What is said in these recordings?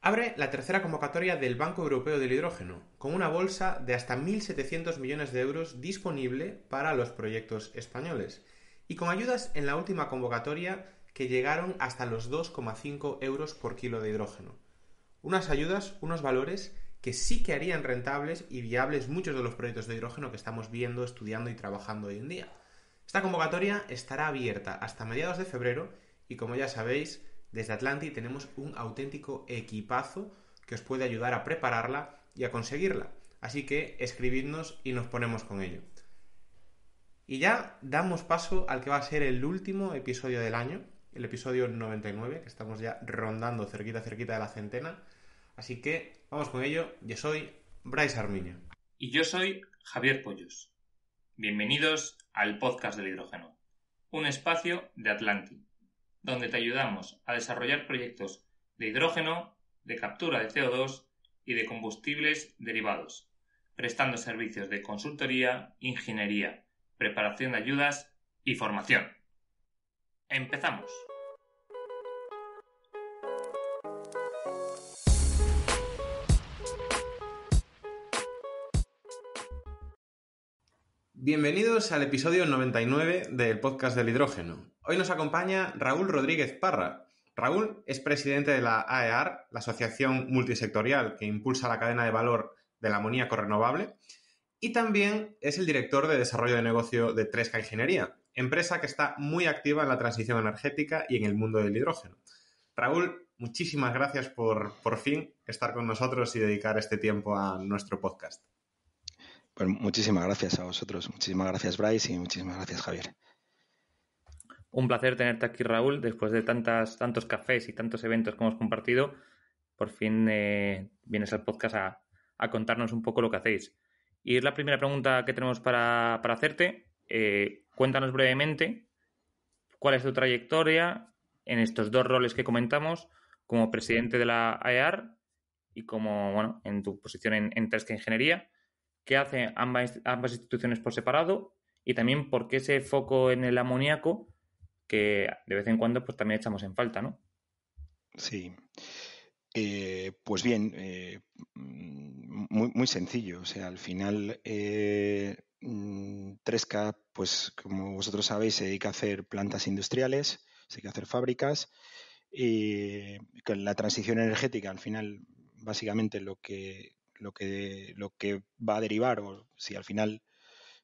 Abre la tercera convocatoria del Banco Europeo del Hidrógeno, con una bolsa de hasta 1.700 millones de euros disponible para los proyectos españoles, y con ayudas en la última convocatoria que llegaron hasta los 2,5 euros por kilo de hidrógeno. Unas ayudas, unos valores que sí que harían rentables y viables muchos de los proyectos de hidrógeno que estamos viendo, estudiando y trabajando hoy en día. Esta convocatoria estará abierta hasta mediados de febrero y, como ya sabéis, desde Atlanti tenemos un auténtico equipazo que os puede ayudar a prepararla y a conseguirla. Así que escribidnos y nos ponemos con ello. Y ya damos paso al que va a ser el último episodio del año, el episodio 99, que estamos ya rondando cerquita de la centena. Así que vamos con ello. Yo soy Bryce Armiño. Y yo soy Javier Pollos. Bienvenidos al podcast del hidrógeno, un espacio de Atlanti, donde te ayudamos a desarrollar proyectos de hidrógeno, de captura de CO2 y de combustibles derivados, prestando servicios de consultoría, ingeniería, preparación de ayudas y formación. ¡Empezamos! Bienvenidos al episodio 99 del podcast del hidrógeno. Hoy nos acompaña Raúl Rodríguez Parra. Raúl es presidente de la AEAR, la asociación multisectorial que impulsa la cadena de valor del amoníaco renovable, y también es el director de desarrollo de negocio de Tresca Ingeniería, empresa que está muy activa en la transición energética y en el mundo del hidrógeno. Raúl, muchísimas gracias por fin estar con nosotros y dedicar este tiempo a nuestro podcast. Bueno, muchísimas gracias a vosotros, muchísimas gracias Bryce y muchísimas gracias Javier. Un placer tenerte aquí, Raúl, después de tantos cafés y tantos eventos que hemos compartido. Por fin vienes al podcast a contarnos un poco lo que hacéis. Y es la primera pregunta que tenemos para hacerte. Cuéntanos brevemente cuál es tu trayectoria en estos dos roles que comentamos, como presidente de la AEAR y como, en tu posición en Tresca Ingeniería. ¿Qué hacen ambas instituciones por separado? Y también por qué ese foco en el amoníaco que de vez en cuando pues también echamos en falta, ¿no? Sí. Pues bien, muy sencillo. O sea, al final Tresca, pues como vosotros sabéis, se dedica a hacer plantas industriales, se dedica a hacer fábricas. Con la transición energética, al final, básicamente lo que va a derivar, o si al final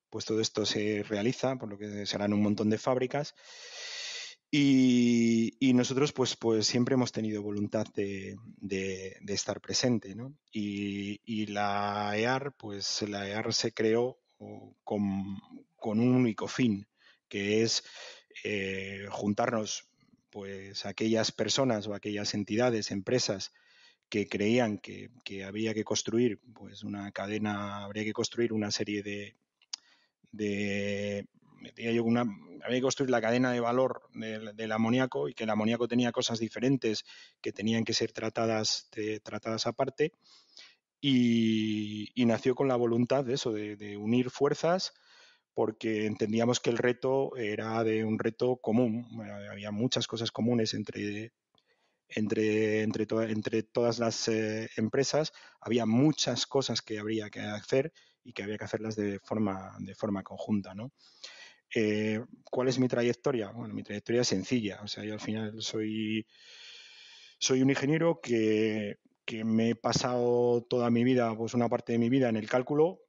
pues todo esto se realiza, por lo que serán un montón de fábricas. Y nosotros pues siempre hemos tenido voluntad de estar presente, ¿no? Y la EAR, pues la EAR se creó con un único fin, que es juntarnos pues aquellas personas o aquellas entidades, empresas que creían que había que construir pues una cadena, habría que construir una serie había que construir la cadena de valor del amoníaco, y que el amoníaco tenía cosas diferentes que tenían que ser tratadas aparte, y nació con la voluntad de eso, de unir fuerzas, porque entendíamos que el reto era de un reto común. Había muchas cosas comunes entre todas las empresas. Había muchas cosas que habría que hacer y que había que hacerlas de forma conjunta, ¿no? ¿Cuál es mi trayectoria? Bueno, mi trayectoria es sencilla. O sea, yo al final soy un ingeniero que me he pasado toda mi vida, pues una parte de mi vida en el cálculo,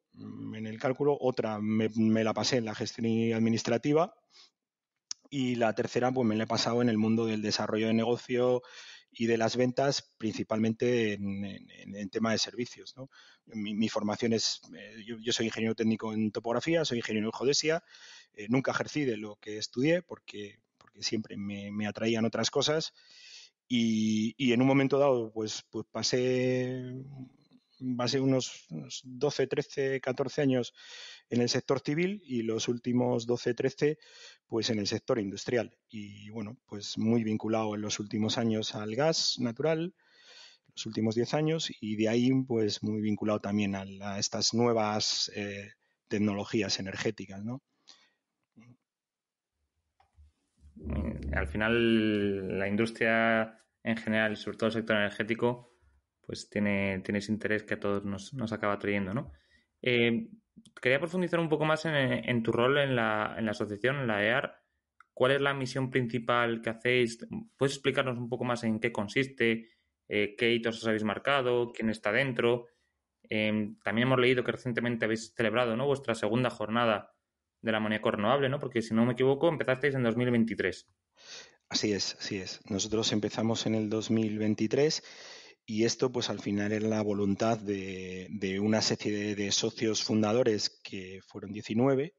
otra me la pasé en la gestión administrativa, y la tercera pues me la he pasado en el mundo del desarrollo de negocio y de las ventas, principalmente en tema de servicios, ¿no? Mi formación es, yo soy ingeniero técnico en topografía, soy ingeniero en geodesia. Nunca ejercí de lo que estudié porque siempre me atraían otras cosas, y en un momento dado pues pasé unos 12, 13, 14 años en el sector civil, y los últimos 12, 13 pues en el sector industrial. Y bueno, pues muy vinculado en los últimos años al gas natural, los últimos 10 años, y de ahí pues muy vinculado también a estas nuevas tecnologías energéticas, ¿no? Al final la industria en general, sobre todo el sector energético, pues tiene ese interés que a todos nos acaba trayendo, ¿no? Quería profundizar un poco más en tu rol en la asociación, en la EAR. ¿Cuál es la misión principal que hacéis? ¿Puedes explicarnos un poco más en qué consiste? ¿Qué hitos os habéis marcado? ¿Quién está dentro? También hemos leído que recientemente habéis celebrado, ¿no?, vuestra segunda jornada del amoníaco renovable, ¿no? Porque si no me equivoco, empezasteis en 2023. Así es, así es. Nosotros empezamos en el 2023 y esto pues al final era la voluntad de una serie de socios fundadores que fueron 19,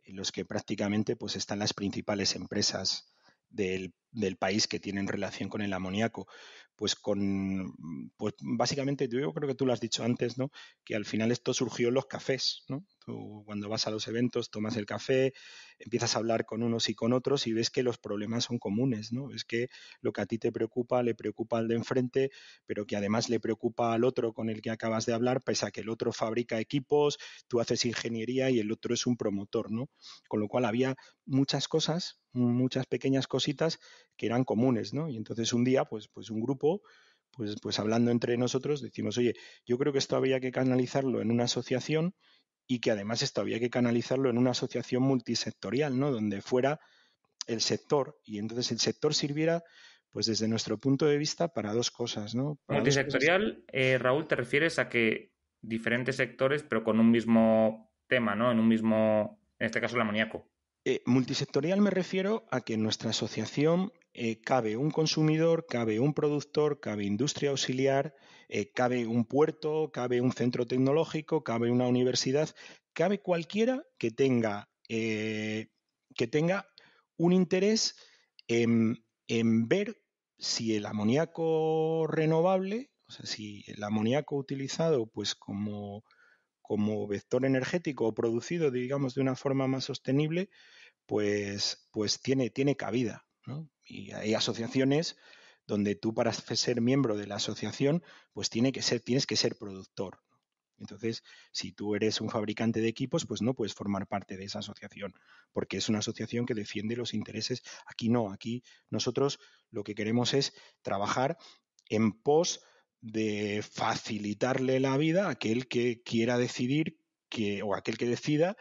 en los que prácticamente pues están las principales empresas del país que tienen relación con el amoníaco. Pues básicamente yo creo que tú lo has dicho antes, ¿no? Que al final esto surgió en los cafés, ¿no? Tú cuando vas a los eventos tomas el café, empiezas a hablar con unos y con otros y ves que los problemas son comunes, ¿no? Es que lo que a ti te preocupa le preocupa al de enfrente, pero que además le preocupa al otro con el que acabas de hablar, pese a que el otro fabrica equipos, tú haces ingeniería y el otro es un promotor, ¿no? Con lo cual había muchas cosas, muchas pequeñas cositas que eran comunes, ¿no? Y entonces un día, pues un grupo, pues hablando entre nosotros, decimos, oye, yo creo que esto había que canalizarlo en una asociación y que además esto había que canalizarlo en una asociación multisectorial, ¿no? Donde fuera el sector y entonces el sector sirviera, pues desde nuestro punto de vista, para dos cosas, ¿no? Para dos cosas. Multisectorial, Raúl, te refieres a que diferentes sectores, pero con un mismo tema, ¿no? En este caso, el amoníaco. Multisectorial me refiero a que en nuestra asociación cabe un consumidor, cabe un productor, cabe industria auxiliar, cabe un puerto, cabe un centro tecnológico, cabe una universidad, cabe cualquiera que tenga un interés en ver si el amoníaco renovable, o sea, si el amoníaco utilizado pues como vector energético o producido, digamos, de una forma más sostenible, pues tiene cabida, ¿no? Y hay asociaciones donde tú para ser miembro de la asociación, pues tienes que ser productor. Entonces, si tú eres un fabricante de equipos, pues no puedes formar parte de esa asociación, porque es una asociación que defiende los intereses. Aquí no, aquí nosotros lo que queremos es trabajar en pos de facilitarle la vida a aquel que quiera decidir o aquel que decida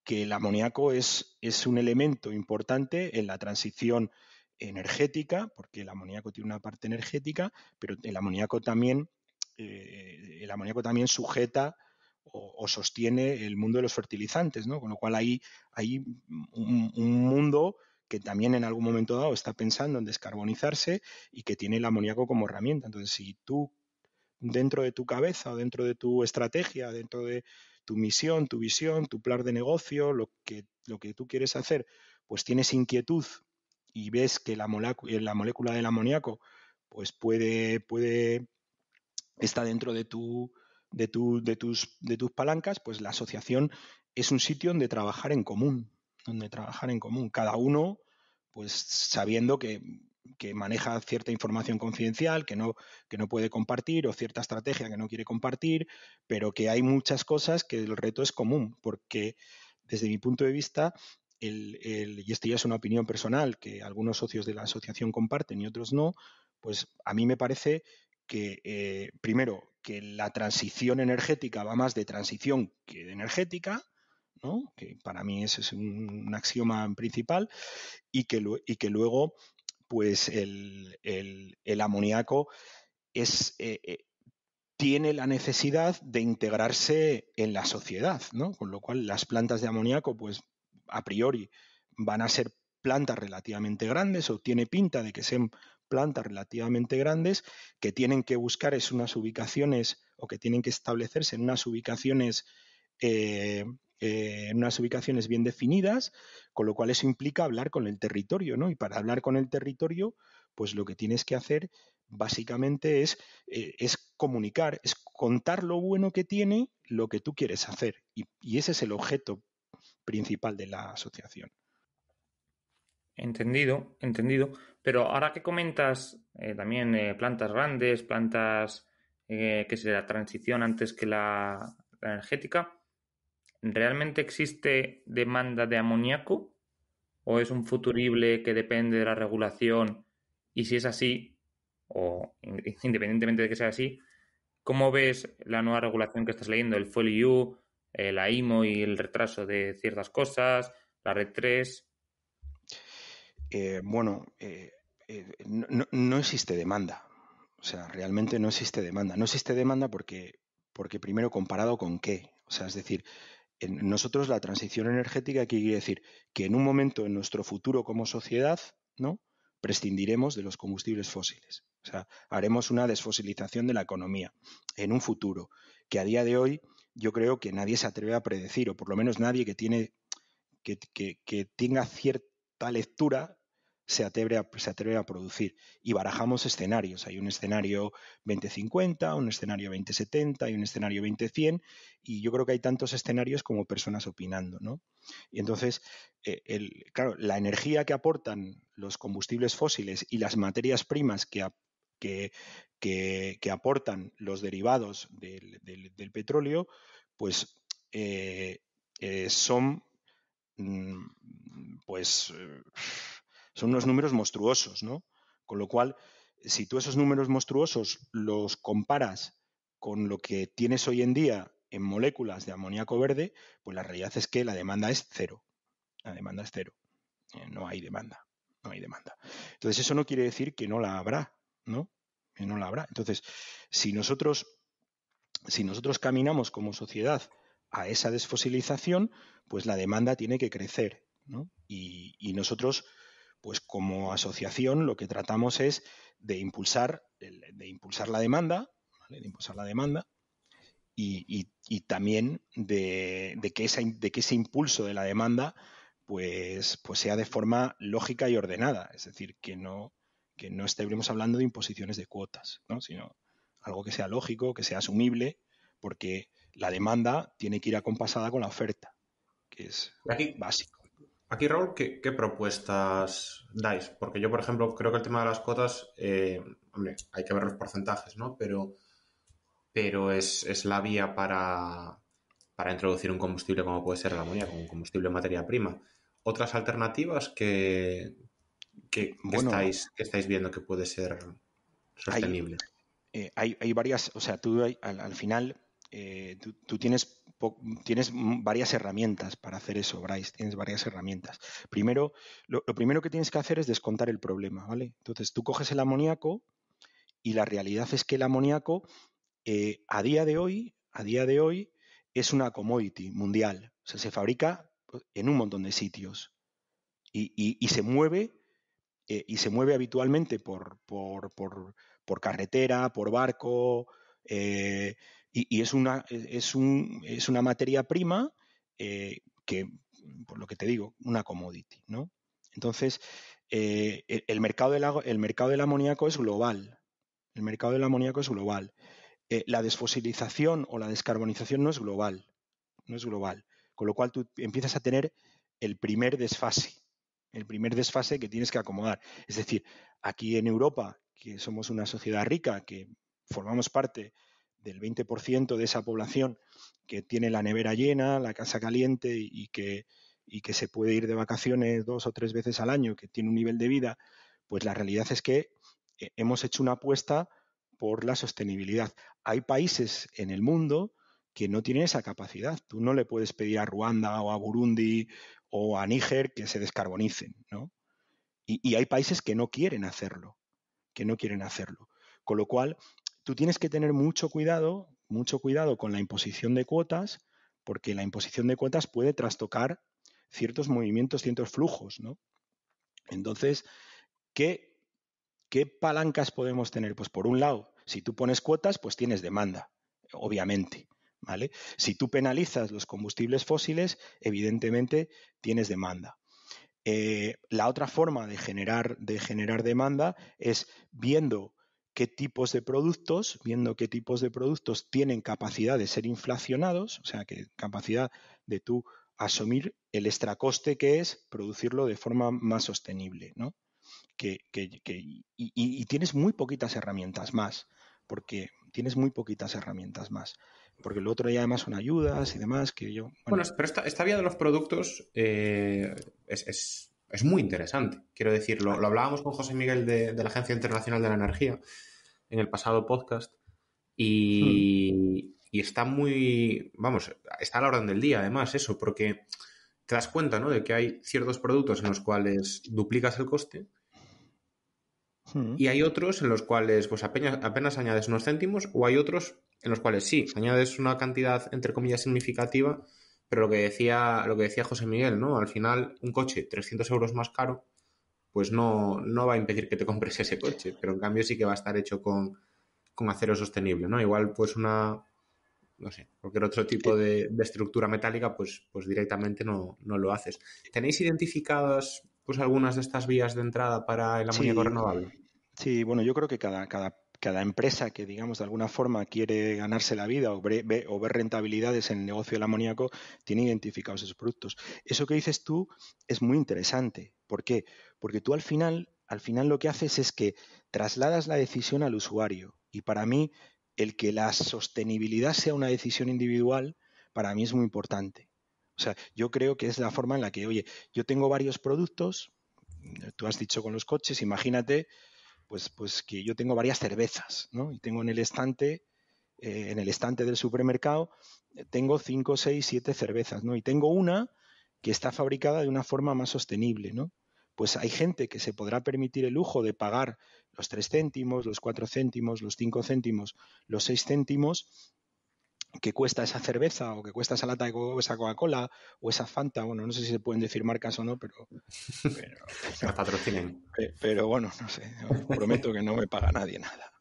que el amoníaco es un elemento importante en la transición energética, porque el amoníaco tiene una parte energética, pero el amoníaco también sujeta o sostiene el mundo de los fertilizantes, ¿no? Con lo cual hay un mundo que también en algún momento dado está pensando en descarbonizarse y que tiene el amoníaco como herramienta. Entonces, si tú dentro de tu cabeza o dentro de tu estrategia, dentro de tu misión, tu visión, tu plan de negocio, lo que tú quieres hacer, pues tienes inquietud y ves que la molécula del amoníaco pues puede está dentro de tus palancas, pues la asociación es un sitio donde trabajar en común, cada uno pues sabiendo que maneja cierta información confidencial que no puede compartir o cierta estrategia que no quiere compartir, pero que hay muchas cosas que el reto es común, porque desde mi punto de vista, y esto ya es una opinión personal que algunos socios de la asociación comparten y otros no, pues a mí me parece que, primero, que la transición energética va más de transición que de energética, ¿no? Que para mí ese es un axioma principal, y que luego, pues el amoníaco tiene la necesidad de integrarse en la sociedad, ¿no? Con lo cual las plantas de amoníaco, pues a priori van a ser plantas relativamente grandes, o tiene pinta de que sean plantas relativamente grandes, que tienen que buscar unas ubicaciones, o que tienen que establecerse en unas ubicaciones bien definidas, con lo cual eso implica hablar con el territorio, ¿no? Y para hablar con el territorio, pues lo que tienes que hacer básicamente es comunicar, es contar lo bueno que tiene lo que tú quieres hacer. Y ese es el objeto principal de la asociación. Entendido. Pero ahora que comentas también plantas grandes, plantas que es la transición antes que la energética, ¿realmente existe demanda de amoníaco o es un futurible que depende de la regulación? Y si es así, o independientemente de que sea así, ¿Cómo ves la nueva regulación que estás leyendo? El Fuel EU, la IMO y el retraso de ciertas cosas, la Red 3. No existe demanda. O sea, realmente no existe demanda. No existe demanda porque primero, ¿comparado con qué? O sea, es decir, nosotros la transición energética, ¿qué quiere decir? Que en un momento en nuestro futuro como sociedad, ¿no?, prescindiremos de los combustibles fósiles. O sea, haremos una desfosilización de la economía en un futuro que a día de hoy yo creo que nadie se atreve a predecir, o por lo menos nadie que tenga cierta lectura se atreve a producir. Y barajamos escenarios. Hay un escenario 2050, un escenario 2070 y un escenario 2100, y yo creo que hay tantos escenarios como personas opinando, ¿no? Y entonces, claro, la energía que aportan los combustibles fósiles y las materias primas que aportan los derivados del petróleo, pues son pues son unos números monstruosos, ¿no? Con lo cual, si tú esos números monstruosos los comparas con lo que tienes hoy en día en moléculas de amoníaco verde, pues la realidad es que la demanda es cero. La demanda es cero. No hay demanda. No hay demanda. Entonces, eso no quiere decir que no la habrá, ¿no? Que no la habrá. Entonces, si nosotros caminamos como sociedad a esa desfosilización, pues la demanda tiene que crecer, ¿no? Y nosotros, pues como asociación, lo que tratamos es de impulsar la demanda, ¿vale? De impulsar la demanda y también de que ese impulso de la demanda pues sea de forma lógica y ordenada, es decir, que no estemos hablando de imposiciones de cuotas, ¿no?, sino algo que sea lógico, que sea asumible, porque la demanda tiene que ir acompasada con la oferta, que es Aquí, básico. aquí Raúl, ¿qué propuestas dais? Porque yo, por ejemplo, creo que el tema de las cuotas, hombre, hay que ver los porcentajes, ¿no? Pero es la vía para introducir un combustible como puede ser el amoníaco, un combustible materia prima. Otras alternativas Bueno, que estáis viendo que puede ser hay, sostenible. hay varias, o sea, tú al final tú tienes varias herramientas para hacer eso, Bryce, tienes varias herramientas. Primero, lo primero que tienes que hacer es descontar el problema, ¿vale? Entonces, tú coges el amoníaco y la realidad es que el amoníaco a día de hoy es una commodity mundial. O sea, se fabrica en un montón de sitios y se mueve habitualmente por carretera, por barco, y es una materia prima que, por lo que te digo, una commodity, ¿no? Entonces, el mercado del amoníaco es global. El mercado del amoníaco es global. La desfosilización o la descarbonización no es global. No es global. Con lo cual tú empiezas a tener el primer desfase que tienes que acomodar. Es decir, aquí en Europa, que somos una sociedad rica, que formamos parte del 20% de esa población que tiene la nevera llena, la casa caliente y que se puede ir de vacaciones 2 o 3 veces al año, que tiene un nivel de vida, pues la realidad es que hemos hecho una apuesta por la sostenibilidad. Hay países en el mundo que no tienen esa capacidad. Tú no le puedes pedir a Ruanda o a Burundi o a Níger que se descarbonicen, ¿no? Y hay países que no quieren hacerlo, Con lo cual, tú tienes que tener mucho cuidado con la imposición de cuotas, porque la imposición de cuotas puede trastocar ciertos movimientos, ciertos flujos, ¿no? Entonces, ¿qué palancas podemos tener? Pues por un lado, si tú pones cuotas, pues tienes demanda, obviamente, ¿vale? Si tú penalizas los combustibles fósiles, evidentemente tienes demanda. La otra forma de generar demanda es viendo qué tipos de productos tienen capacidad de ser inflacionados, o sea, que capacidad de tú asumir el extracoste que es producirlo de forma más sostenible, ¿no? Y tienes muy poquitas herramientas más, porque lo otro ya además son ayudas y demás que yo... Bueno, pero esta vía de los productos es muy interesante. Quiero decir, lo hablábamos con José Miguel de la Agencia Internacional de la Energía en el pasado podcast Y está muy, vamos, está a la orden del día, además, eso, porque te das cuenta, ¿no?, de que hay ciertos productos en los cuales duplicas el coste y hay otros en los cuales pues apenas añades unos céntimos, o hay otros en los cuales sí, añades una cantidad entre comillas significativa, pero lo que decía José Miguel, ¿no? Al final un coche 300 euros más caro pues no va a impedir que te compres ese coche, pero en cambio sí que va a estar hecho con acero sostenible, ¿no? Igual pues no sé, cualquier otro tipo de estructura metálica, pues directamente no lo haces. ¿Tenéis identificadas pues algunas de estas vías de entrada para el amoníaco Sí, renovable? sí, bueno, yo creo que cada empresa que, digamos, de alguna forma quiere ganarse la vida o ver rentabilidades en el negocio del amoníaco, tiene identificados esos productos. Eso que dices tú es muy interesante. ¿Por qué? Porque tú al final lo que haces es que trasladas la decisión al usuario. Y para mí, el que la sostenibilidad sea una decisión individual, para mí es muy importante. O sea, yo creo que es la forma en la que, oye, yo tengo varios productos, tú has dicho con los coches, imagínate pues que yo tengo varias cervezas, ¿no? Y tengo en el estante del supermercado, tengo 5, 6, 7 cervezas, ¿no? Y tengo una que está fabricada de una forma más sostenible, ¿no? Pues hay gente que se podrá permitir el lujo de pagar los 3 céntimos, los 4 céntimos, los 5 céntimos, los 6 céntimos que cuesta esa cerveza o que cuesta esa lata de esa Coca-Cola o esa Fanta. Bueno, no sé si se pueden decir marcas o no, pero, Que nos patrocinen. pero bueno, no sé, os prometo que no me paga nadie nada.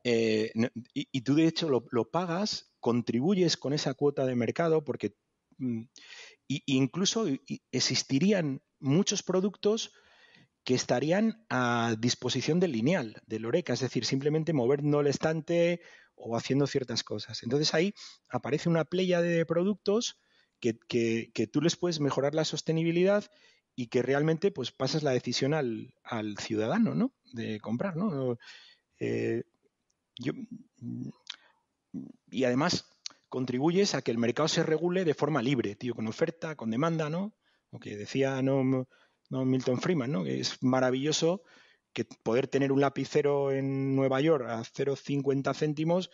Y tú de hecho lo pagas, contribuyes con esa cuota de mercado porque incluso existirían muchos productos que estarían a disposición del lineal, del Oreca, es decir, simplemente moviendo el estante o haciendo ciertas cosas. Entonces ahí aparece una playa de productos que tú les puedes mejorar la sostenibilidad y que realmente pues pasas la decisión al ciudadano, ¿no? De comprar, ¿no? Yo, y además contribuyes a que el mercado se regule de forma libre, tío, con oferta, con demanda, ¿no? Lo que decía no Milton Friedman, ¿no? Que es maravilloso que poder tener un lapicero en Nueva York a 0,50 céntimos,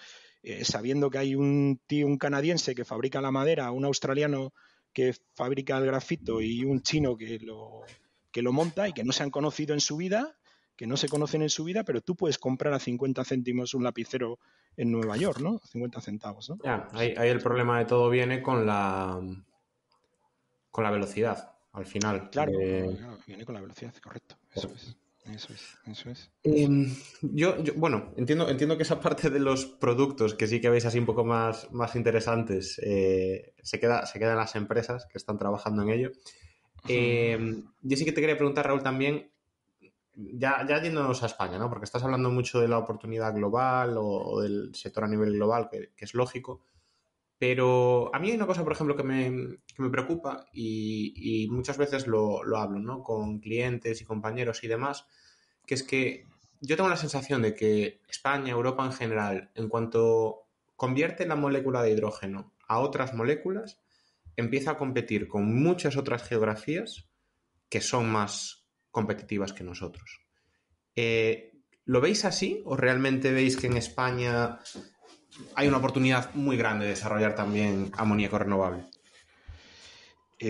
sabiendo que hay un canadiense que fabrica la madera, un australiano que fabrica el grafito y un chino que lo monta y que no se han conocido en su vida, que no se conocen en su vida, pero tú puedes comprar a 50 céntimos un lapicero en Nueva York, ¿no? 50 centavos, ¿no? Ya, ahí el problema de todo viene con la velocidad, al final. Claro, viene con la velocidad, correcto. Eso es. Bueno, entiendo que esa parte de los productos que sí que veis así un poco más interesantes se queda en las empresas que están trabajando en ello. Yo sí que te quería preguntar, Raúl, también, ya yéndonos a España, ¿no? Porque estás hablando mucho de la oportunidad global o del sector a nivel global, que es lógico. Pero a mí hay una cosa, por ejemplo, que me preocupa y muchas veces lo hablo, ¿no?, con clientes y compañeros y demás, que es que yo tengo la sensación de que España, Europa en general, en cuanto convierte la molécula de hidrógeno a otras moléculas, empieza a competir con muchas otras geografías que son más competitivas que nosotros. ¿Lo veis así o realmente veis que en España hay una oportunidad muy grande de desarrollar también amoníaco renovable?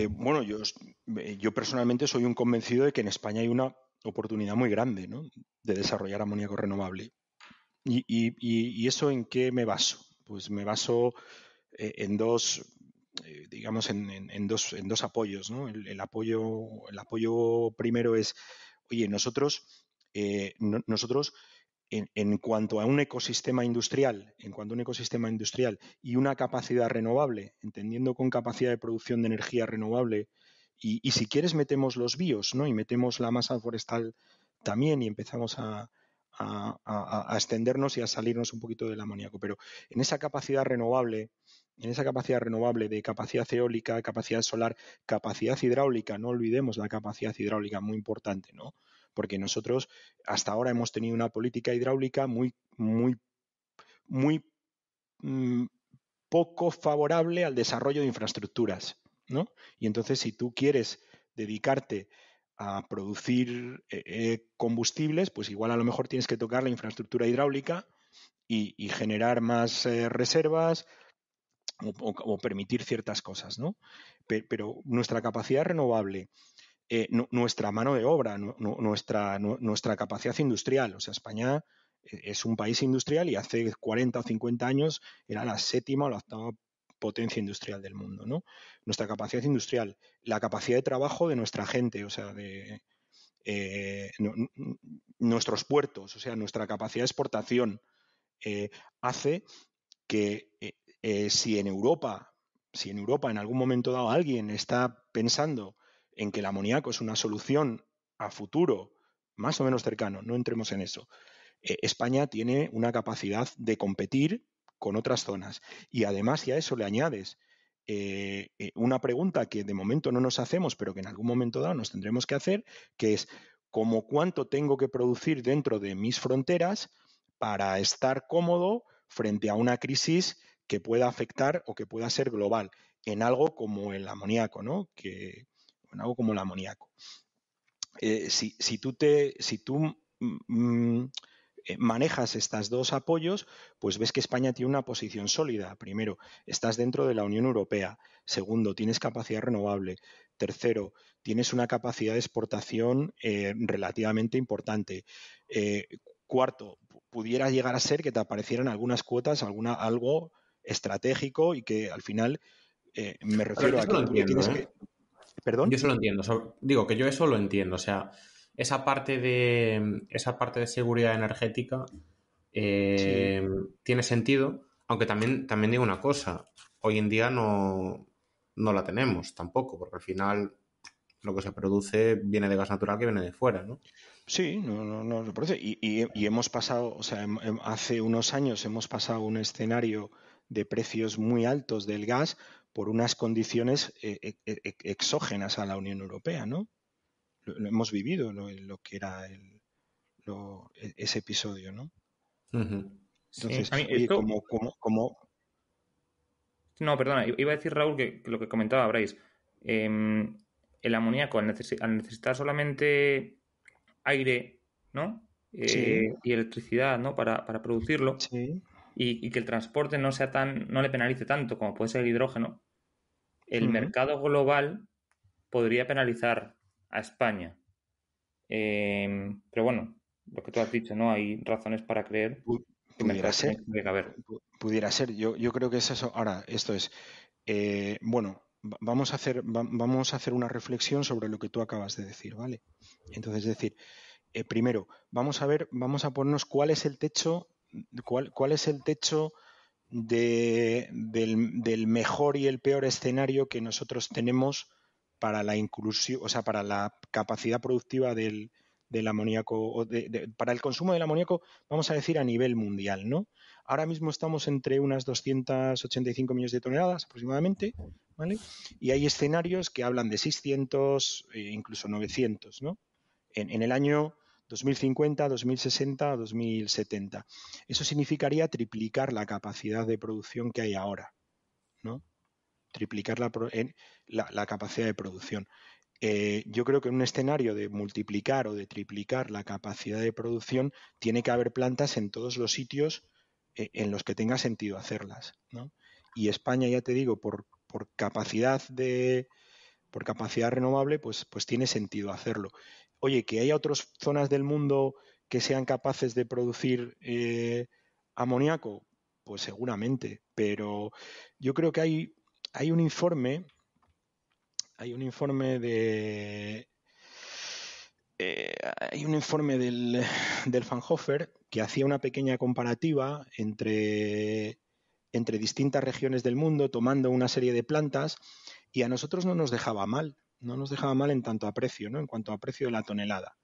Bueno, yo personalmente soy un convencido de que en España hay una oportunidad muy grande, ¿no?, de desarrollar amoníaco renovable. ¿Y eso en qué me baso? Pues me baso en dos, digamos, en dos apoyos, ¿no? El apoyo primero es, oye, nosotros en cuanto a un ecosistema industrial, y una capacidad renovable, entendiendo con capacidad de producción de energía renovable, y si quieres metemos los bios, ¿no?, y metemos la masa forestal también y empezamos a extendernos y a salirnos un poquito del amoníaco. Pero en esa capacidad renovable de capacidad eólica, capacidad solar, capacidad hidráulica, no olvidemos la capacidad hidráulica, muy importante, ¿no? Porque nosotros hasta ahora hemos tenido una política hidráulica muy poco favorable al desarrollo de infraestructuras, ¿no? Y entonces, si tú quieres dedicarte a producir combustibles, pues igual a lo mejor tienes que tocar la infraestructura hidráulica y generar más reservas o permitir ciertas cosas, ¿no? Pero nuestra capacidad renovable, nuestra mano de obra, nuestra capacidad industrial, o sea, España es un país industrial y hace 40 o 50 años era la 7ª o la 8ª potencia industrial del mundo, ¿no? Nuestra capacidad industrial, la capacidad de trabajo de nuestra gente, o sea, nuestros puertos, o sea, nuestra capacidad de exportación, hace que si en Europa en algún momento dado alguien está pensando en que el amoníaco es una solución a futuro, más o menos cercano, no entremos en eso, España tiene una capacidad de competir con otras zonas. Y además, si a eso le añades una pregunta que de momento no nos hacemos, pero que en algún momento dado nos tendremos que hacer, que es ¿cómo cuánto tengo que producir dentro de mis fronteras para estar cómodo frente a una crisis que pueda afectar o que pueda ser global en algo como el amoníaco, ¿no? En algo como el amoníaco. Si tú manejas estos dos apoyos, pues ves que España tiene una posición sólida. Primero, estás dentro de la Unión Europea. Segundo, tienes capacidad renovable. Tercero, tienes una capacidad de exportación relativamente importante. Cuarto, pudiera llegar a ser que te aparecieran algunas cuotas, algo estratégico y que al final me refiero a que tú le tienes que... ¿Perdón? Yo eso lo entiendo. Digo que yo eso lo entiendo. O sea, esa parte de seguridad energética Sí. tiene sentido, aunque también digo una cosa. Hoy en día no la tenemos tampoco, porque al final lo que se produce viene de gas natural que viene de fuera, ¿no? Sí, no se produce. Y hemos pasado, o sea, hace unos años hemos pasado un escenario de precios muy altos del gas por unas condiciones exógenas a la Unión Europea, ¿no? Lo hemos vivido, lo que era ese episodio, ¿no? Uh-huh. Sí, Entonces, a mí oye, esto... como... No, perdona, iba a decir, Raúl, que lo que comentaba Bryce, el amoníaco, al necesitar solamente aire, ¿no? Sí, Y electricidad, ¿no? Para producirlo, sí. y que el transporte no le penalice tanto como puede ser el hidrógeno, el Mm. mercado global podría penalizar a España. Pero bueno, lo que tú has dicho, ¿no? Hay razones para creer Pu- que Pudiera mercado ser, también tiene que haber. pudiera ser. Yo creo que es eso. Ahora, esto es, bueno, vamos a hacer una reflexión sobre lo que tú acabas de decir, ¿vale? Entonces, es decir, primero, vamos a ponernos cuál es el techo, cuál es el techo del mejor y el peor escenario que nosotros tenemos para la inclusión, o sea, para la capacidad productiva del amoníaco, o para el consumo del amoníaco, vamos a decir a nivel mundial, ¿no? Ahora mismo estamos entre unas 285 millones de toneladas aproximadamente, ¿vale? Y hay escenarios que hablan de 600, incluso 900, ¿no? En el año 2050, 2060 o 2070. Eso significaría triplicar la capacidad de producción que hay ahora, ¿no? Triplicar la capacidad de producción. Yo creo que en un escenario de multiplicar o de triplicar la capacidad de producción, tiene que haber plantas en todos los sitios en los que tenga sentido hacerlas, ¿no? Y España, ya te digo, por capacidad renovable, pues tiene sentido hacerlo. Oye, que haya otras zonas del mundo que sean capaces de producir amoníaco, pues seguramente, pero yo creo que hay un informe hay un informe del Fraunhofer que hacía una pequeña comparativa entre distintas regiones del mundo, tomando una serie de plantas, y a nosotros no nos dejaba mal en tanto a precio, ¿no? En cuanto a precio de la tonelada.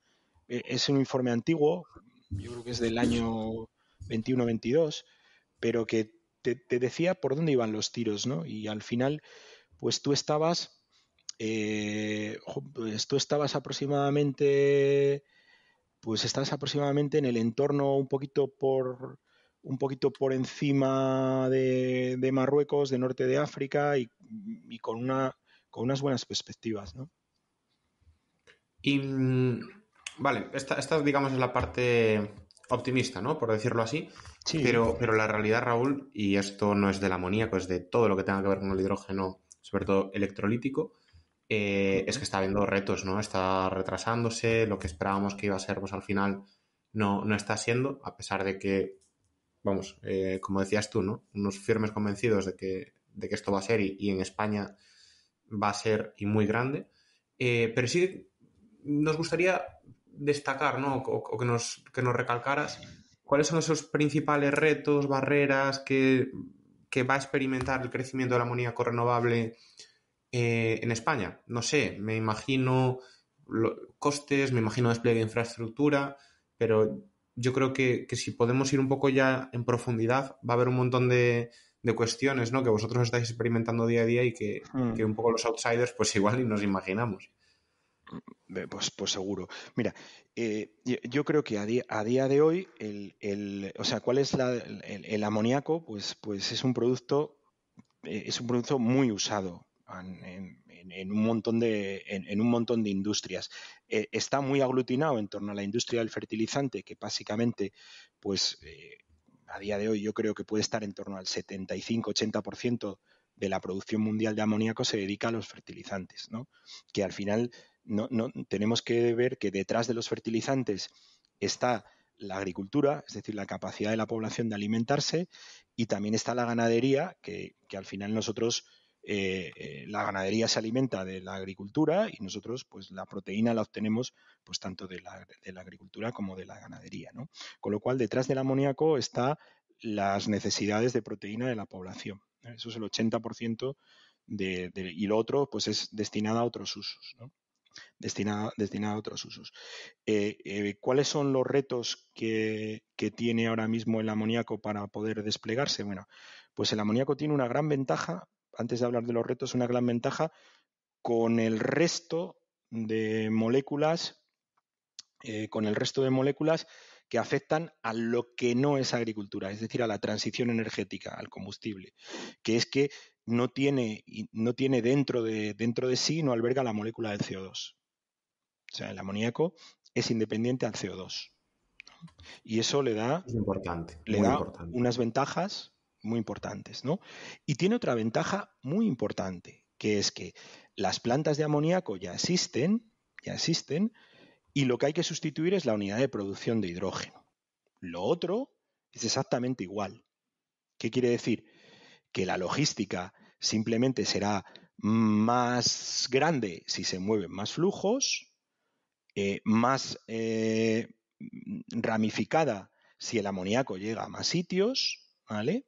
Es un informe antiguo, yo creo que es del año 21-22, pero que te decía por dónde iban los tiros, ¿no? Y al final, pues tú estabas aproximadamente en el entorno un poquito por encima de Marruecos, de norte de África y con unas buenas perspectivas, ¿no? Y vale, esta digamos es la parte optimista, ¿no? Por decirlo así. Sí. Pero la realidad, Raúl, y esto no es del amoníaco, es de todo lo que tenga que ver con el hidrógeno, sobre todo electrolítico, es que está habiendo retos, ¿no? Está retrasándose, lo que esperábamos que iba a ser, pues al final no está siendo, a pesar de que, vamos, como decías tú, ¿no? Unos firmes convencidos de que esto va a ser y en España va a ser y muy grande. Pero sí nos gustaría destacar, ¿no? O que nos recalcaras cuáles son esos principales retos, barreras que va a experimentar el crecimiento del amoníaco renovable en España. No sé, me imagino costes, me imagino despliegue de infraestructura, pero yo creo que si podemos ir un poco ya en profundidad, va a haber un montón de cuestiones, ¿no? Que vosotros estáis experimentando día a día y que un poco los outsiders pues igual ni nos imaginamos. Pues seguro. Mira, yo creo que a día de hoy, o sea, ¿cuál es el amoníaco? Pues es un producto muy usado en un montón de industrias. Está muy aglutinado en torno a la industria del fertilizante, que básicamente, pues a día de hoy yo creo que puede estar en torno al 75-80% de la producción mundial de amoníaco se dedica a los fertilizantes, ¿no? Que al final no tenemos que ver que detrás de los fertilizantes está la agricultura, es decir, la capacidad de la población de alimentarse, y también está la ganadería, que al final nosotros, la ganadería se alimenta de la agricultura y nosotros pues la proteína la obtenemos pues tanto de la agricultura como de la ganadería, ¿no? Con lo cual detrás del amoníaco está las necesidades de proteína de la población. Eso es el 80% y lo otro pues es destinado a otros usos, ¿no? Destinada a otros usos. ¿Cuáles son los retos que tiene ahora mismo el amoníaco para poder desplegarse? Bueno, pues el amoníaco tiene una gran ventaja, antes de hablar de los retos, una gran ventaja con el resto de moléculas, que afectan a lo que no es agricultura, es decir, a la transición energética, al combustible, que es que no tiene dentro de sí, no alberga la molécula del CO2. O sea, el amoníaco es independiente al CO2. Y eso le da unas ventajas muy importantes, ¿no? Y tiene otra ventaja muy importante, que es que las plantas de amoníaco ya existen, y lo que hay que sustituir es la unidad de producción de hidrógeno. Lo otro es exactamente igual. ¿Qué quiere decir? Que la logística simplemente será más grande si se mueven más flujos, más ramificada si el amoníaco llega a más sitios, ¿vale?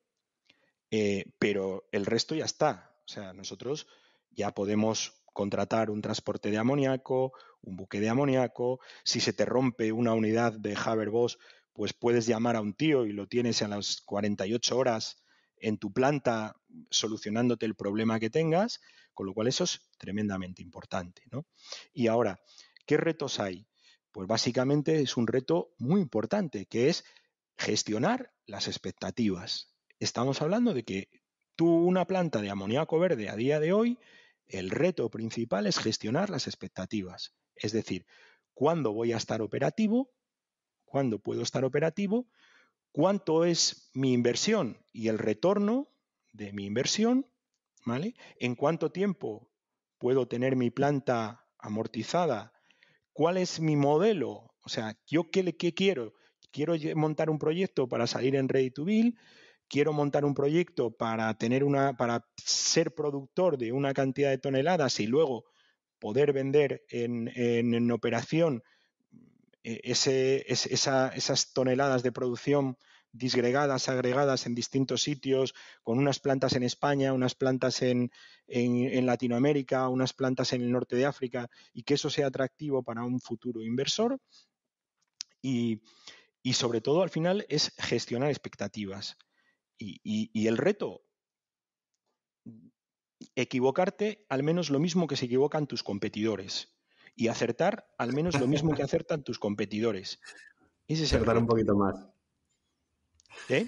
Pero el resto ya está. O sea, nosotros ya podemos contratar un transporte de amoníaco, un buque de amoníaco. Si se te rompe una unidad de Haber-Bosch, pues puedes llamar a un tío y lo tienes a las 48 horas en tu planta solucionándote el problema que tengas, con lo cual eso es tremendamente importante, ¿no? Y ahora, ¿qué retos hay? Pues básicamente es un reto muy importante, que es gestionar las expectativas. Estamos hablando de que una planta de amoníaco verde a día de hoy, el reto principal es gestionar las expectativas. Es decir, ¿cuándo voy a estar operativo? ¿Cuándo puedo estar operativo? ¿Cuánto es mi inversión y el retorno de mi inversión? ¿Vale? ¿En cuánto tiempo puedo tener mi planta amortizada? ¿Cuál es mi modelo? O sea, ¿yo qué quiero? ¿Quiero montar un proyecto para salir en Ready to Build? ¿Quiero montar un proyecto para ser productor de una cantidad de toneladas y luego poder vender en operación esas toneladas de producción disgregadas, agregadas en distintos sitios, con unas plantas en España, unas plantas en Latinoamérica, unas plantas en el norte de África, y que eso sea atractivo para un futuro inversor? Y sobre todo, al final, es gestionar expectativas. Y el reto, equivocarte al menos lo mismo que se equivocan tus competidores y acertar al menos lo mismo que acertan tus competidores. Ese es el reto. Un poquito más. ¿Eh?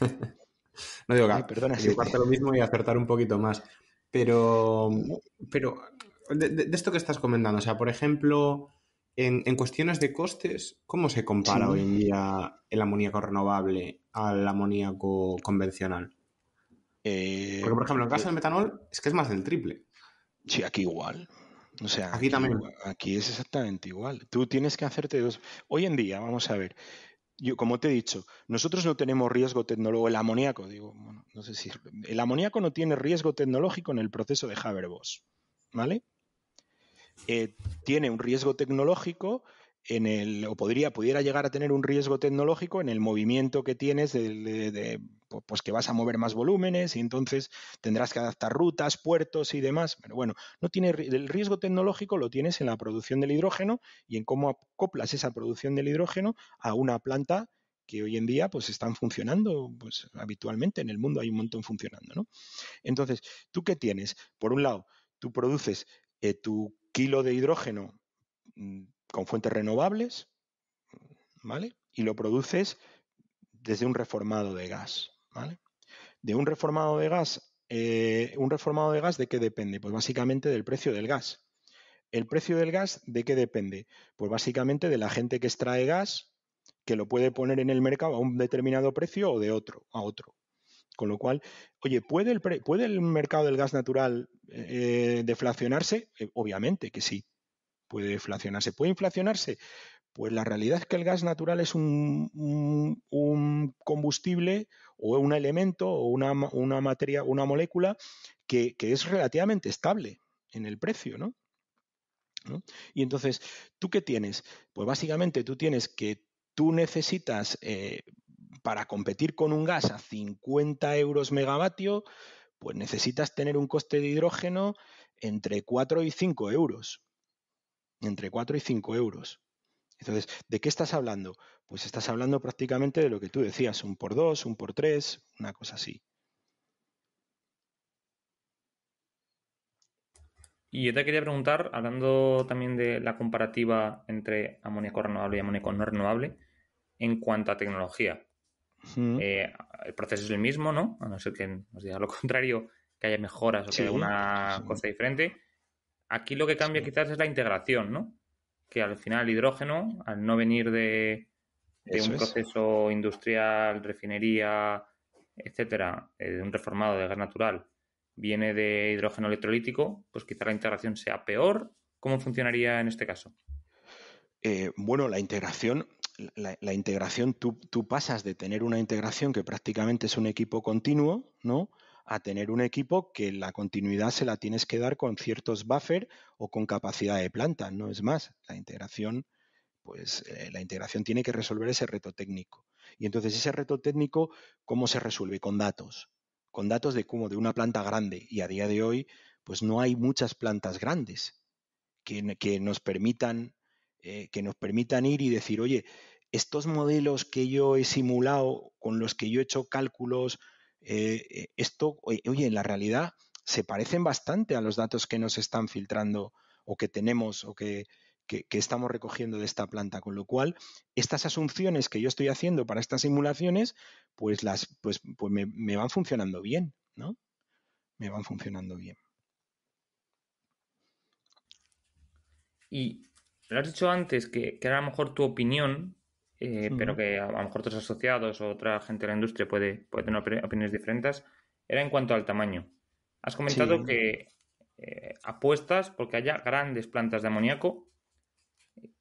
No digo perdona, equivocarte lo mismo y acertar un poquito más. Pero de esto que estás comentando, o sea, por ejemplo, En cuestiones de costes, ¿cómo se compara hoy Sí. en día el amoníaco renovable al amoníaco convencional? Porque, por ejemplo, en caso Pues del metanol, es que es más del triple. sí, aquí igual. O sea, Aquí aquí, también. aquí es exactamente igual. Tú tienes que hacerte dos. Hoy en día, vamos a ver, yo, como te he dicho, nosotros no tenemos riesgo tecnológico. El amoníaco, digo, bueno, no sé si. El amoníaco no tiene riesgo tecnológico en el proceso de Haber-Bosch, ¿vale? Tiene un riesgo tecnológico o pudiera llegar a tener un riesgo tecnológico en el movimiento que tienes pues que vas a mover más volúmenes y entonces tendrás que adaptar rutas, puertos y demás. Pero bueno, no tiene el riesgo tecnológico lo tienes en la producción del hidrógeno y en cómo acoplas esa producción del hidrógeno a una planta que hoy en día pues están funcionando pues habitualmente en el mundo hay un montón funcionando, ¿no? Entonces, ¿tú qué tienes? Por un lado, tú produces tu kilo de hidrógeno con fuentes renovables, ¿vale? Y lo produces desde un reformado de gas, ¿vale? De un reformado de gas, ¿de qué depende? Pues básicamente del precio del gas. ¿El precio del gas de qué depende? Pues básicamente de la gente que extrae gas, que lo puede poner en el mercado a un determinado precio o de otro, a otro. Con lo cual, oye, ¿puede el mercado del gas natural deflacionarse? Obviamente que sí, puede deflacionarse. ¿Puede inflacionarse? Pues la realidad es que el gas natural es un combustible o un elemento o una materia, una molécula que es relativamente estable en el precio, ¿no? ¿No? Y entonces, ¿tú qué tienes? Pues básicamente tú necesitas, para competir con un gas a 50 euros megavatio, pues necesitas tener un coste de hidrógeno entre 4 y 5 euros. Entre 4 y 5 euros. Entonces, ¿de qué estás hablando? Pues estás hablando prácticamente de lo que tú decías, un por dos, un por tres, una cosa así. Y yo te quería preguntar, hablando también de la comparativa entre amoníaco renovable y amoníaco no renovable, en cuanto a tecnología. Mm, El proceso es el mismo, ¿no? A no ser que nos diga lo contrario, que haya mejoras o que haya sí, sí, alguna sí, cosa diferente. Aquí lo que cambia sí. quizás es la integración, ¿no? Que al final el hidrógeno, al no venir de un Eso es. proceso industrial, refinería, etcétera, de un reformado de gas natural, viene de hidrógeno electrolítico, pues quizá la integración sea peor. ¿Cómo funcionaría en este caso? Bueno, la integración, tú pasas de tener una integración que prácticamente es un equipo continuo, ¿no? A tener un equipo que la continuidad se la tienes que dar con ciertos buffer o con capacidad de planta, no es más. La integración tiene que resolver ese reto técnico. Y entonces ese reto técnico, ¿cómo se resuelve? Con datos. Con datos de una planta grande. Y a día de hoy, pues no hay muchas plantas grandes que nos permitan ir y decir, oye, estos modelos que yo he simulado, con los que yo he hecho cálculos, oye, en la realidad se parecen bastante a los datos que nos están filtrando o que tenemos o que estamos recogiendo de esta planta. Con lo cual, estas asunciones que yo estoy haciendo para estas simulaciones, pues me van funcionando bien, ¿no? Me van funcionando bien. Y lo has dicho antes que era a lo mejor tu opinión, pero Mm. que a lo mejor otros asociados o otra gente de la industria puede tener opiniones diferentes, era en cuanto al tamaño. Has comentado Sí, que apuestas porque haya grandes plantas de amoníaco.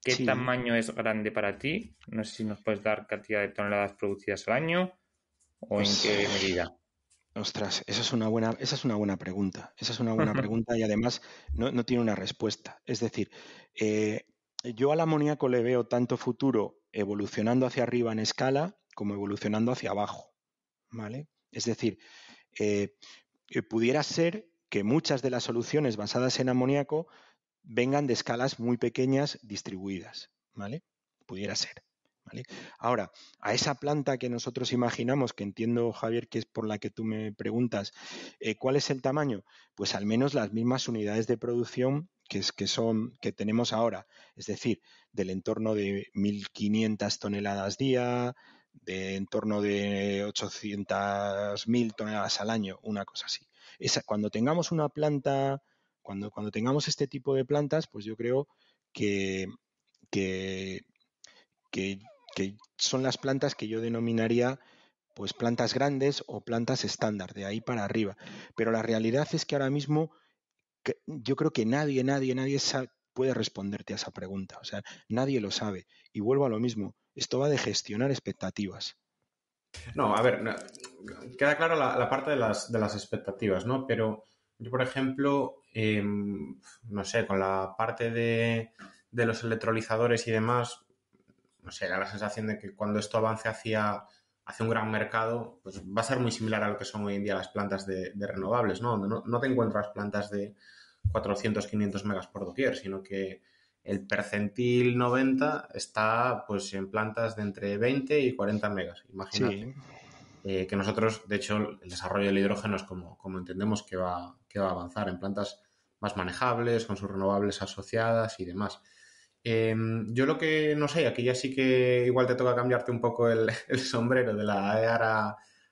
¿Qué sí. tamaño es grande para ti? No sé si nos puedes dar cantidad de toneladas producidas al año o en Pues, qué medida. ostras, esa es una buena pregunta. Esa es una buena pregunta y además no tiene una respuesta. Es decir, yo al amoníaco le veo tanto futuro evolucionando hacia arriba en escala como evolucionando hacia abajo, ¿vale? Es decir, eh, pudiera ser que muchas de las soluciones basadas en amoníaco vengan de escalas muy pequeñas distribuidas, ¿vale? Pudiera ser. ¿Vale? Ahora, a esa planta que nosotros imaginamos, que entiendo, Javier, que es por la que tú me preguntas, ¿cuál es el tamaño? Pues al menos las mismas unidades de producción que tenemos ahora, es decir, del entorno de 1.500 toneladas día, de en torno de 800.000 toneladas al año, una cosa así. Cuando tengamos una planta, cuando tengamos este tipo de plantas, pues yo creo que, que, que son las plantas que yo denominaría pues plantas grandes o plantas estándar, de ahí para arriba. Pero la realidad es que ahora mismo yo creo que nadie puede responderte a esa pregunta. O sea, nadie lo sabe. Y vuelvo a lo mismo. Esto va de gestionar expectativas. No, a ver, queda clara la parte de las expectativas, ¿no? Pero yo, por ejemplo, no sé, con la parte de los electrolizadores y demás, no sé, da la sensación de que cuando esto avance hacia un gran mercado, pues va a ser muy similar a lo que son hoy en día las plantas de renovables, ¿no? Donde no te encuentras plantas de 400, 500 megas por doquier, sino que el percentil 90 está pues en plantas de entre 20 y 40 megas, imagínate. Sí. Que nosotros, de hecho, el desarrollo del hidrógeno es como entendemos que va a avanzar en plantas más manejables, con sus renovables asociadas y demás. Yo lo que no sé, aquí ya sí que igual te toca cambiarte un poco el sombrero de la EAR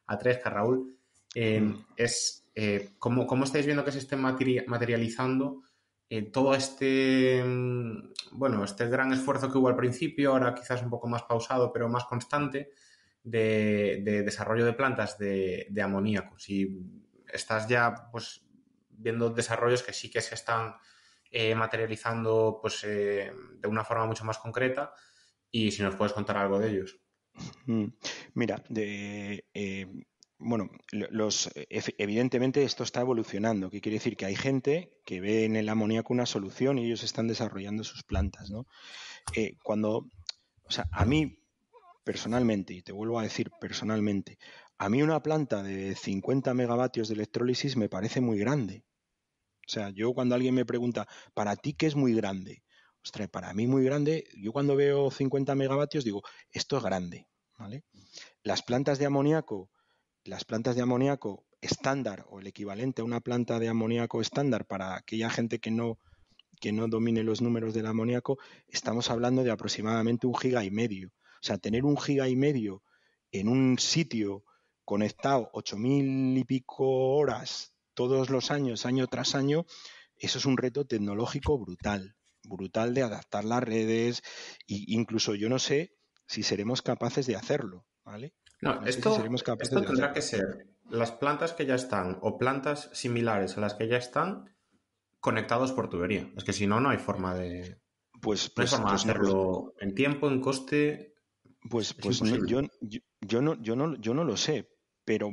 a 3, Raúl, es cómo estáis viendo que se esté materializando todo este gran esfuerzo que hubo al principio, ahora quizás un poco más pausado, pero más constante, de desarrollo de plantas de amoníaco. Si estás ya pues viendo desarrollos que sí que se están materializando pues de una forma mucho más concreta, y si nos puedes contar algo de ellos. Mira, bueno, evidentemente esto está evolucionando, que quiere decir que hay gente que ve en el amoníaco una solución y ellos están desarrollando sus plantas, ¿no? O sea, a mí personalmente, y te vuelvo a decir personalmente, a mí una planta de 50 megavatios de electrólisis me parece muy grande. O sea, yo cuando alguien me pregunta, ¿para ti qué es muy grande? Ostras, para mí muy grande, yo cuando veo 50 megavatios digo, esto es grande, ¿vale? Las plantas de amoníaco estándar o el equivalente a una planta de amoníaco estándar para aquella gente que no domine los números del amoníaco, estamos hablando de aproximadamente 1,5 gigas. O sea, tener 1,5 gigas en un sitio conectado 8.000 y pico horas todos los años, año tras año, eso es un reto tecnológico brutal de adaptar las redes e incluso yo no sé si seremos capaces de hacerlo, ¿vale? No, No sé si seremos capaces esto de tendrá hacerlo. que ser las plantas que ya están o plantas similares a las que ya están conectados por tubería. Es que si no, no hay forma de No lo, hacerlo en tiempo, en coste. Es imposible. yo no lo sé, pero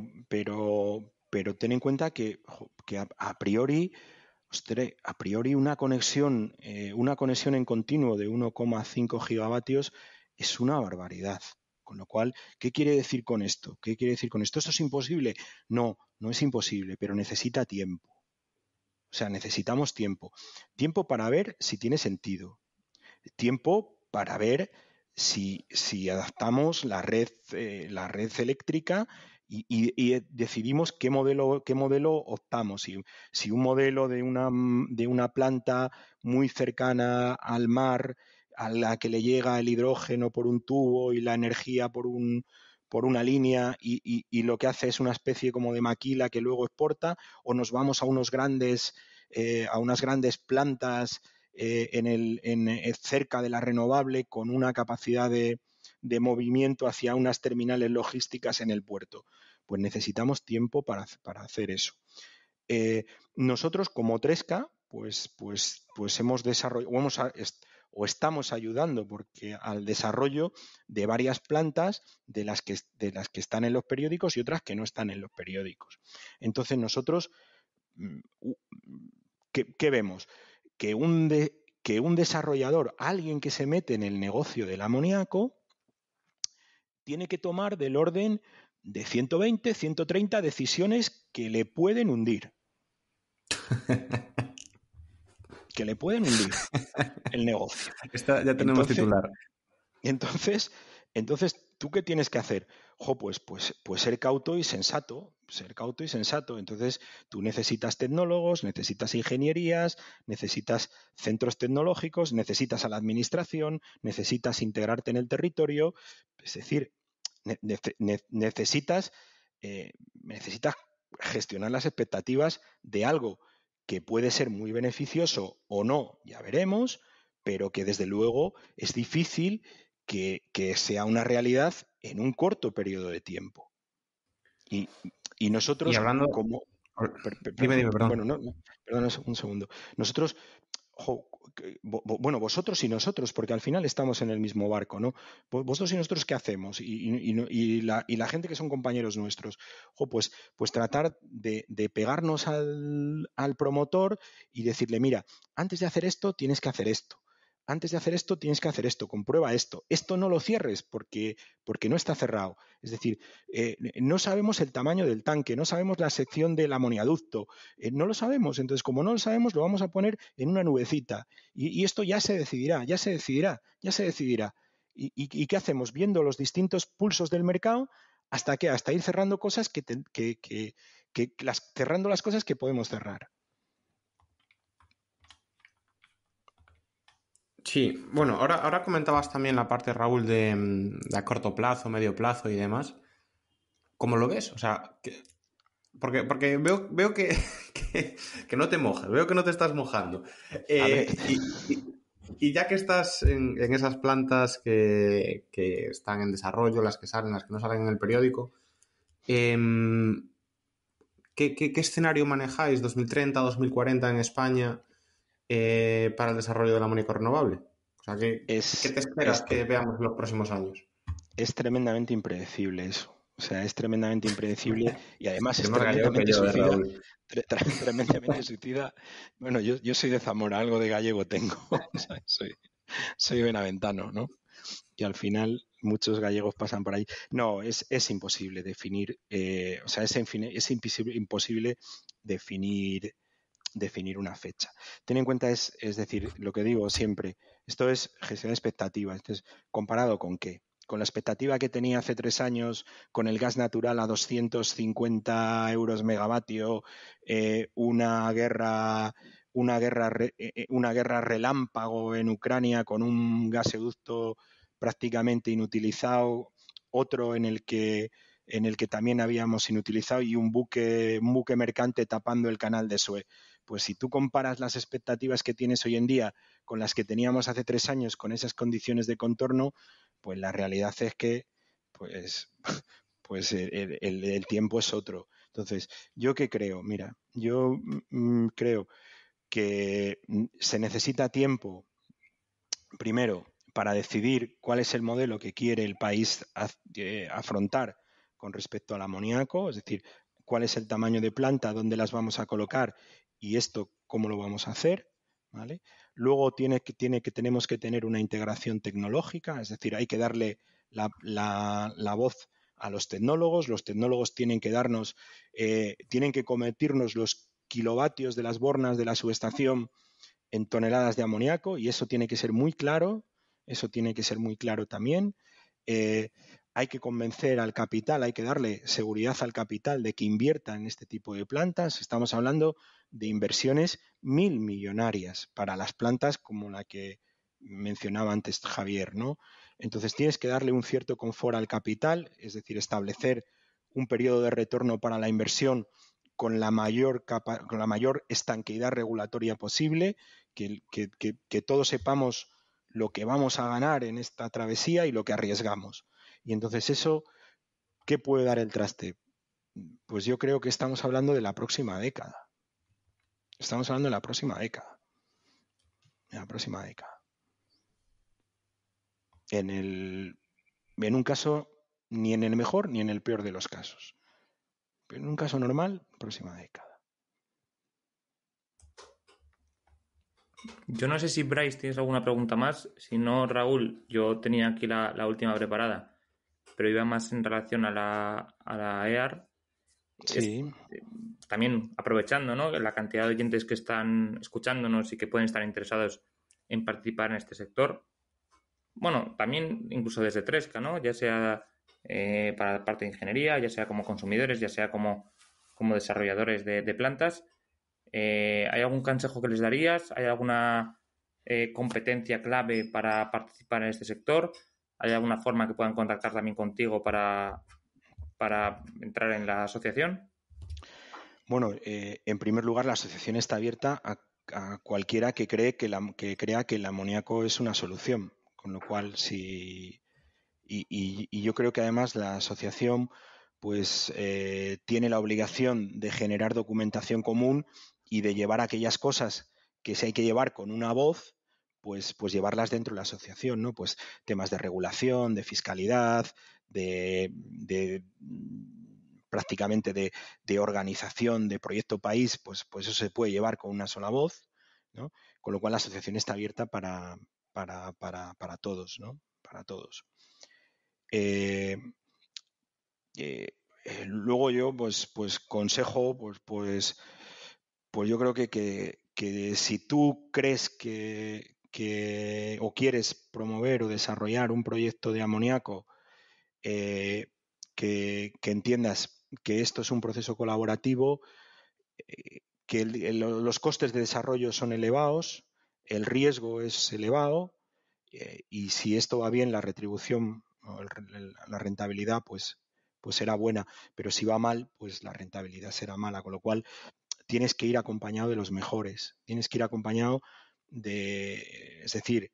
ten en cuenta que a priori, ostras, a priori una conexión en continuo de 1,5 gigavatios es una barbaridad. Con lo cual, ¿qué quiere decir con esto? ¿Qué quiere decir con esto? ¿Esto es imposible? No, no es imposible, pero necesita tiempo. O sea, necesitamos tiempo. Tiempo para ver si tiene sentido. Tiempo para ver si adaptamos la red eléctrica y decidimos qué modelo optamos. Si un modelo de una planta muy cercana al mar, a la que le llega el hidrógeno por un tubo y la energía por una línea y lo que hace es una especie como de maquila que luego exporta, o nos vamos a unas grandes plantas cerca de la renovable con una capacidad de movimiento hacia unas terminales logísticas en el puerto. Pues necesitamos tiempo para hacer eso. Nosotros como Tresca, pues hemos desarrollado o estamos ayudando al desarrollo de varias plantas de las que están en los periódicos y otras que no están en los periódicos. Entonces nosotros, ¿qué vemos? Que un desarrollador, alguien que se mete en el negocio del amoníaco, tiene que tomar del orden de 120, 130 decisiones que le pueden hundir. Que le pueden hundir el negocio. Ya tenemos titular. Entonces, ¿tú qué tienes que hacer? Pues ser cauto y sensato. Entonces, tú necesitas tecnólogos, necesitas ingenierías, necesitas centros tecnológicos, necesitas a la administración, necesitas integrarte en el territorio. Es decir, necesitas gestionar las expectativas de algo que puede ser muy beneficioso o no, ya veremos, pero que desde luego es difícil que sea una realidad en un corto periodo de tiempo. Y nosotros, Y hablando... como... Dime, perdón. Bueno, perdón un segundo. Nosotros, bueno, vosotros y nosotros, porque al final estamos en el mismo barco, ¿no? Vosotros y nosotros, ¿qué hacemos? Y la gente que son compañeros nuestros, pues tratar de pegarnos al promotor y decirle, mira, antes de hacer esto, tienes que hacer esto. Antes de hacer esto, tienes que hacer esto, comprueba esto. Esto no lo cierres porque no está cerrado. Es decir, no sabemos el tamaño del tanque, no sabemos la sección del amoniaducto, no lo sabemos. Entonces, como no lo sabemos, lo vamos a poner en una nubecita. Y esto ya se decidirá. ¿Y qué hacemos? Viendo los distintos pulsos del mercado, ¿hasta qué? Hasta ir cerrando cosas cerrando las cosas que podemos cerrar. Sí, bueno, ahora comentabas también la parte, Raúl, de a corto plazo, medio plazo y demás. ¿Cómo lo ves? O sea, porque veo que no te mojas, veo que no te estás mojando. A ver. Y ya que estás en esas plantas que están en desarrollo, las que salen, las que no salen en el periódico, ¿qué escenario manejáis 2030, 2040 en España para el desarrollo del amoníaco renovable? O sea, ¿qué te esperas que veamos en los próximos años? Es tremendamente impredecible eso. O sea, es tremendamente impredecible y además es más gallego que tremendamente yo, suicida. Raúl. Tremendamente suicida. Bueno, yo soy de Zamora, algo de gallego tengo. O sea, soy benaventano, ¿no? Y al final muchos gallegos pasan por ahí. No, es imposible definir, o sea, es imposible definir una fecha. Ten en cuenta, es decir, lo que digo siempre, esto es gestión de expectativas. Entonces, ¿comparado con qué? Con la expectativa que tenía hace 3 años con el gas natural a 250 euros megavatio, una guerra relámpago en Ucrania con un gasoducto prácticamente inutilizado, otro en el que también habíamos inutilizado y un buque mercante tapando el canal de Suez. Pues si tú comparas las expectativas que tienes hoy en día con las que teníamos hace 3 años con esas condiciones de contorno, pues la realidad es que pues el tiempo es otro. Entonces, ¿yo qué creo? Mira, yo creo que se necesita tiempo, primero, para decidir cuál es el modelo que quiere el país afrontar con respecto al amoníaco, es decir, cuál es el tamaño de planta, dónde las vamos a colocar y esto cómo lo vamos a hacer, ¿vale? Luego tenemos que tener una integración tecnológica, es decir, hay que darle la voz a los tecnólogos tienen que darnos, tienen que convertirnos los kilovatios de las bornas de la subestación en toneladas de amoníaco y eso tiene que ser muy claro, también. Hay que convencer al capital, hay que darle seguridad al capital de que invierta en este tipo de plantas. Estamos hablando de inversiones 1.000 millonarias para las plantas como la que mencionaba antes Javier, ¿no? Entonces tienes que darle un cierto confort al capital, es decir, establecer un periodo de retorno para la inversión con la mayor estanqueidad regulatoria posible, que todos sepamos lo que vamos a ganar en esta travesía y lo que arriesgamos. Y entonces eso, ¿qué puede dar el traste? Pues yo creo que estamos hablando de la próxima década. En un caso, ni en el mejor ni en el peor de los casos. Pero en un caso normal, próxima década. Yo no sé si Bryce tienes alguna pregunta más. Si no, Raúl, yo tenía aquí la última preparada, pero iba más en relación a la EAR. Sí. También aprovechando, ¿no?, la cantidad de oyentes que están escuchándonos y que pueden estar interesados en participar en este sector. Bueno, también incluso desde Tresca, ¿no? Ya sea para la parte de ingeniería, ya sea como consumidores, ya sea como desarrolladores de plantas. ¿Hay algún consejo que les darías? ¿Hay alguna competencia clave para participar en este sector? ¿Hay alguna forma que puedan contactar también contigo para entrar en la asociación? Bueno, en primer lugar, la asociación está abierta a a cualquiera que crea que el amoníaco es una solución. Con lo cual, y yo creo que además la asociación pues tiene la obligación de generar documentación común y de llevar aquellas cosas que se hay que llevar con una voz, pues llevarlas dentro de la asociación, ¿no? Pues temas de regulación, de fiscalidad, de prácticamente de organización de proyecto país, pues eso se puede llevar con una sola voz, ¿no? Con lo cual la asociación está abierta para todos, ¿no? Para todos. Luego yo, pues consejo, pues yo creo que si tú crees que o quieres promover o desarrollar un proyecto de amoníaco, que entiendas que esto es un proceso colaborativo, que los costes de desarrollo son elevados, el riesgo es elevado, y si esto va bien, la retribución o la rentabilidad pues será buena, pero si va mal, pues la rentabilidad será mala, con lo cual tienes que ir acompañado de los mejores, tienes que ir acompañado es decir,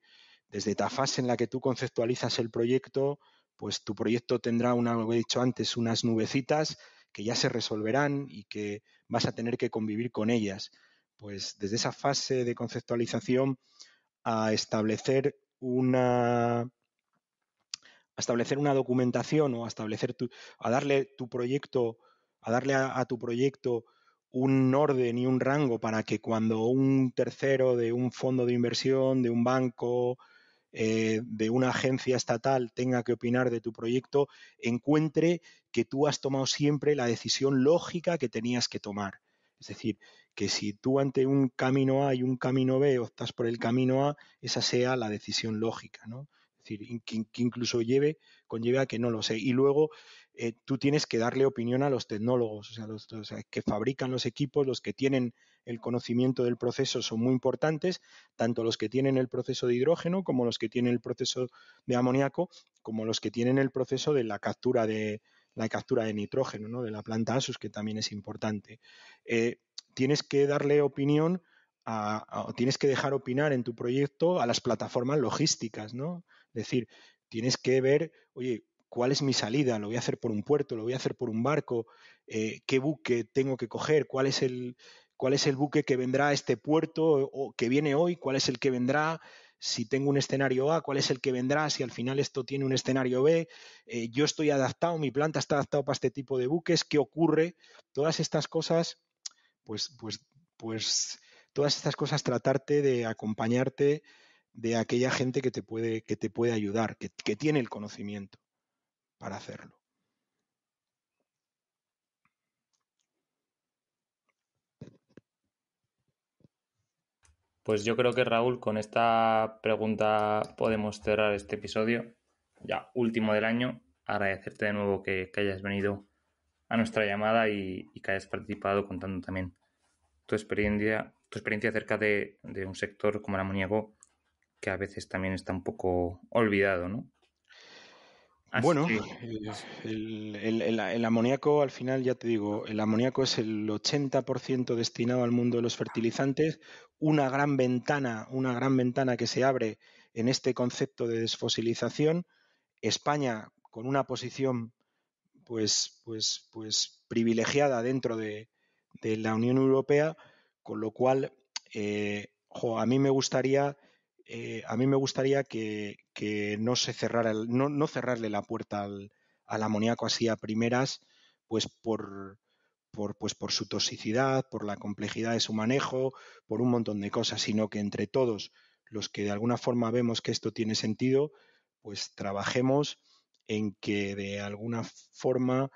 desde la fase en la que tú conceptualizas el proyecto, pues tu proyecto tendrá, lo he dicho antes, unas nubecitas que ya se resolverán y que vas a tener que convivir con ellas. Pues desde esa fase de conceptualización a establecer una documentación o a darle a tu proyecto un orden y un rango para que cuando un tercero de un fondo de inversión, de un banco, de una agencia estatal tenga que opinar de tu proyecto, encuentre que tú has tomado siempre la decisión lógica que tenías que tomar. Es decir, que si tú ante un camino A y un camino B optas por el camino A, esa sea la decisión lógica, ¿no? Es decir, que incluso conlleve a que no lo sé. Y luego tú tienes que darle opinión a los tecnólogos, o sea, que fabrican los equipos, los que tienen el conocimiento del proceso son muy importantes, tanto los que tienen el proceso de hidrógeno como los que tienen el proceso de amoníaco, como los que tienen el proceso de la captura de nitrógeno, ¿no? De la planta ASUS, que también es importante. Tienes que darle opinión tienes que dejar opinar en tu proyecto a las plataformas logísticas, ¿no? Es decir, tienes que ver, oye, ¿cuál es mi salida? ¿Lo voy a hacer por un puerto? ¿Lo voy a hacer por un barco? ¿Qué buque tengo que coger? ¿Cuál es el buque que vendrá a este puerto o que viene hoy? ¿Cuál es el que vendrá? Si tengo un escenario A, ¿cuál es el que vendrá? Si al final esto tiene un escenario B, yo estoy adaptado, mi planta está adaptada para este tipo de buques, ¿qué ocurre? Todas estas cosas, pues todas estas cosas tratarte de acompañarte de aquella gente que te puede ayudar, que tiene el conocimiento para hacerlo. Pues yo creo que, Raúl, con esta pregunta podemos cerrar este episodio, ya último del año. Agradecerte de nuevo que hayas venido a nuestra llamada y que hayas participado contando también tu experiencia acerca de un sector como el amoníaco, que a veces también está un poco olvidado, ¿no? Así Bueno, que el amoníaco, al final, ya te digo, el amoníaco es el 80% destinado al mundo de los fertilizantes, una gran ventana que se abre en este concepto de desfosilización. España, con una posición pues privilegiada dentro de la Unión Europea, con lo cual a mí me gustaría que no se cerrara no cerrarle la puerta al amoníaco así a primeras, pues por su toxicidad, por la complejidad de su manejo, por un montón de cosas, sino que entre todos los que de alguna forma vemos que esto tiene sentido, pues trabajemos en que de alguna forma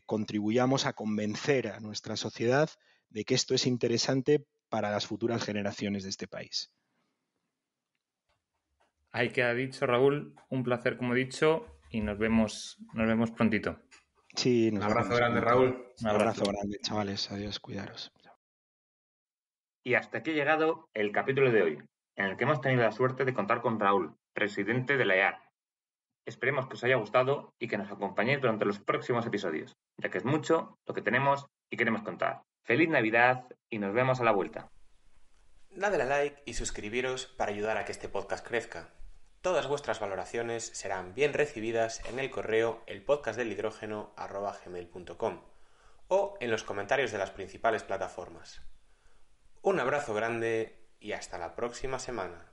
contribuyamos a convencer a nuestra sociedad de que esto es interesante para las futuras generaciones de este país. ahí queda dicho, Raúl. Un placer, como he dicho, y nos vemos prontito. Sí, Un abrazo grande, Raúl. Un abrazo grande, chavales. Adiós, cuidaros. Y hasta aquí ha llegado el capítulo de hoy, en el que hemos tenido la suerte de contar con Raúl, presidente de la EAR. Esperemos que os haya gustado y que nos acompañéis durante los próximos episodios, ya que es mucho lo que tenemos y queremos contar. ¡Feliz Navidad y nos vemos a la vuelta! Dadle a like y suscribiros para ayudar a que este podcast crezca. Todas vuestras valoraciones serán bien recibidas en el correo elpodcastdelhidrógeno@gmail.com o en los comentarios de las principales plataformas. Un abrazo grande y hasta la próxima semana.